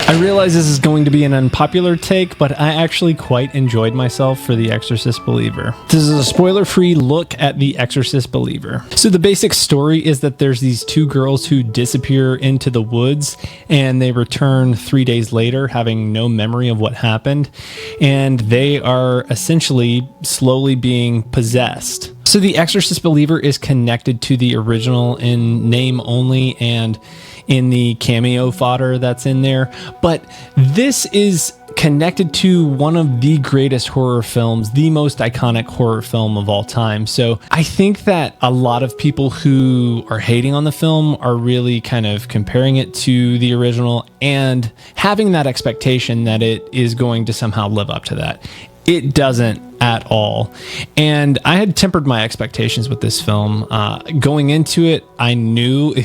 I realize this is going to be an unpopular take, but I actually quite enjoyed myself for The Exorcist Believer. This is a spoiler-free look at The Exorcist Believer. So the basic story is that there's these two girls who disappear into the woods, and they return 3 days later having no memory of what happened, and they are essentially slowly being possessed. So The Exorcist Believer is connected to the original in name only and in the cameo fodder that's in there, but this is connected to one of the greatest horror films, the most iconic horror film of all time. So I think that a lot of people who are hating on the film are really kind of comparing it to the original and having that expectation that it is going to somehow live up to that. It doesn't at all. And I had tempered my expectations with this film. Going into it, I knew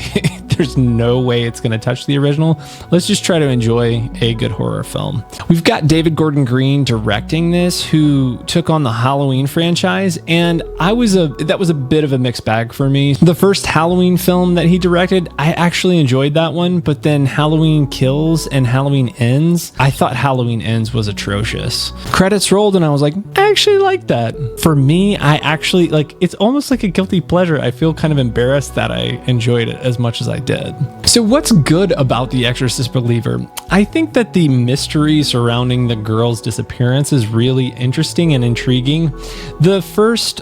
there's no way it's going to touch the original. Let's just try to enjoy a good horror film. We've got David Gordon Green directing this, who took on the Halloween franchise, and that was a bit of a mixed bag for me. The first Halloween film that he directed, I actually enjoyed that one, but then Halloween Kills and Halloween Ends, I thought Halloween Ends was atrocious. Credits rolled and I was like, I actually like that. For me, I actually it's almost like a guilty pleasure. I feel kind of embarrassed that I enjoyed it as much as I did. So what's good about The Exorcist Believer? I think that the mystery surrounding the girl's disappearance is really interesting and intriguing. The first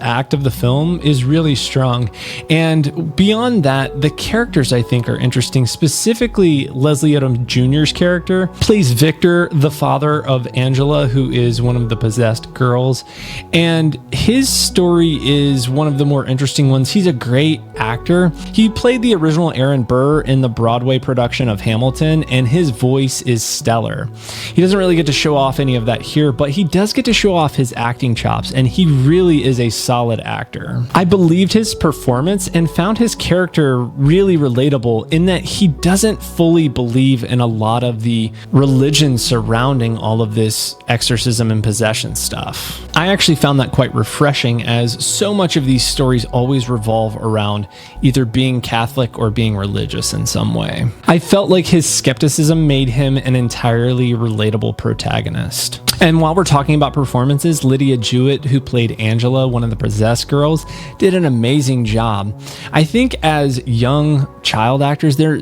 act of the film is really strong. And beyond that, the characters I think are interesting. Specifically, Leslie Odom Jr.'s character plays Victor, the father of Angela, who is one of the possessed girls. And his story is one of the more interesting ones. He's a great actor. He played the original Aaron Burr in the Broadway production of Hamilton, and his voice is stellar. He doesn't really get to show off any of that here, but he does get to show off his acting chops, and he really is a solid actor. I believed his performance and found his character really relatable in that he doesn't fully believe in a lot of the religion surrounding all of this exorcism and possession stuff. I actually found that quite refreshing, as so much of these stories always revolve around either being Catholic or being religious in some way. I felt like his skepticism made him an entirely relatable protagonist. And while we're talking about performances, Lydia Jewett, who played Angela, one of the possessed girls, did an amazing job. I think as young child actors, they're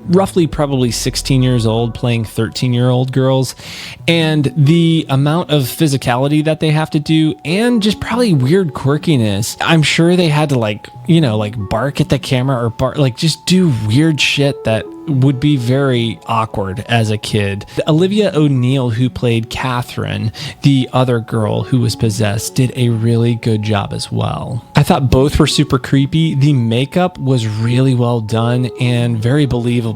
roughly probably 16 years old playing 13-year-old girls, and the amount of physicality that they have to do and just probably weird quirkiness. I'm sure they had to bark at the camera or just do weird shit that would be very awkward as a kid. Olivia O'Neill, who played Catherine, the other girl who was possessed, did a really good job as well. I thought both were super creepy. The makeup was really well done and very believable.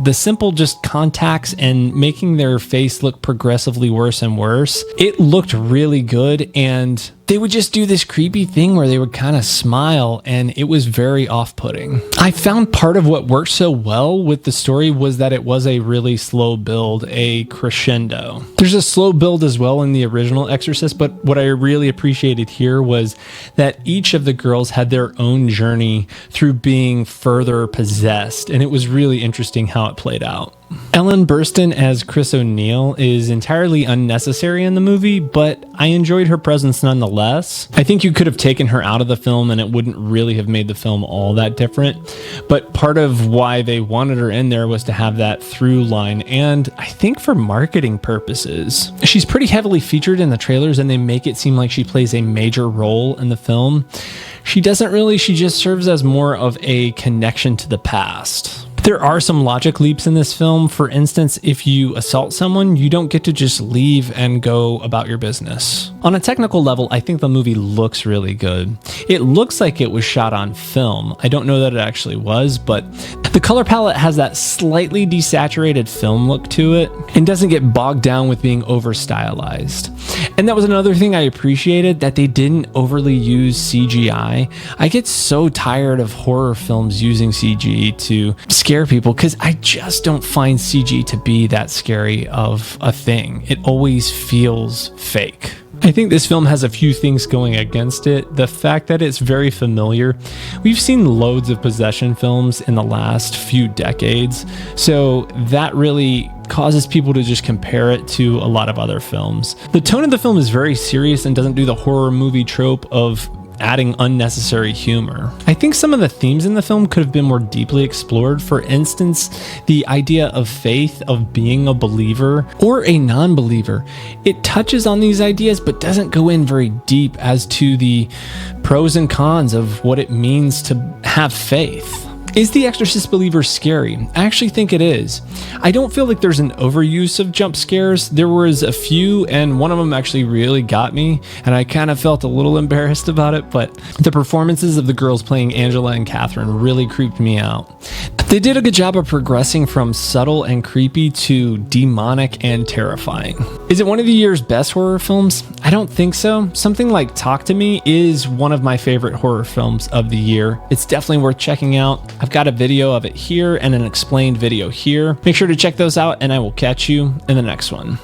The simple just contacts and making their face look progressively worse and worse, it looked really good, and they would just do this creepy thing where they would kind of smile, and it was very off-putting. I found part of what worked so well with the story was that it was a really slow build, a crescendo. There's a slow build as well in the original Exorcist, but what I really appreciated here was that each of the girls had their own journey through being further possessed, and it was really interesting how it played out. Ellen Burstyn as Chris O'Neill is entirely unnecessary in the movie, but I enjoyed her presence nonetheless. I think you could have taken her out of the film and it wouldn't really have made the film all that different, but part of why they wanted her in there was to have that through line, and I think for marketing purposes. She's pretty heavily featured in the trailers, and they make it seem like she plays a major role in the film. She doesn't really, she just serves as more of a connection to the past. There are some logic leaps in this film. For instance, if you assault someone, you don't get to just leave and go about your business. On a technical level, I think the movie looks really good. It looks like it was shot on film. I don't know that it actually was, but the color palette has that slightly desaturated film look to it and doesn't get bogged down with being over stylized. And that was another thing I appreciated, that they didn't overly use CGI. I get so tired of horror films using CG to scare people because I just don't find CG to be that scary of a thing. It always feels fake. I think this film has a few things going against it. The fact that it's very familiar. We've seen loads of possession films in the last few decades, so that really causes people to just compare it to a lot of other films. The tone of the film is very serious and doesn't do the horror movie trope of adding unnecessary humor. I think some of the themes in the film could have been more deeply explored. For instance, the idea of faith, of being a believer or a non-believer. It touches on these ideas but doesn't go in very deep as to the pros and cons of what it means to have faith. Is The Exorcist Believer scary? I actually think it is. I don't feel like there's an overuse of jump scares. There was a few, and one of them actually really got me, and I kind of felt a little embarrassed about it, but the performances of the girls playing Angela and Catherine really creeped me out. They did a good job of progressing from subtle and creepy to demonic and terrifying. Is it one of the year's best horror films? I don't think so. Something like Talk to Me is one of my favorite horror films of the year. It's definitely worth checking out. I've got a video of it here and an explained video here. Make sure to check those out, and I will catch you in the next one.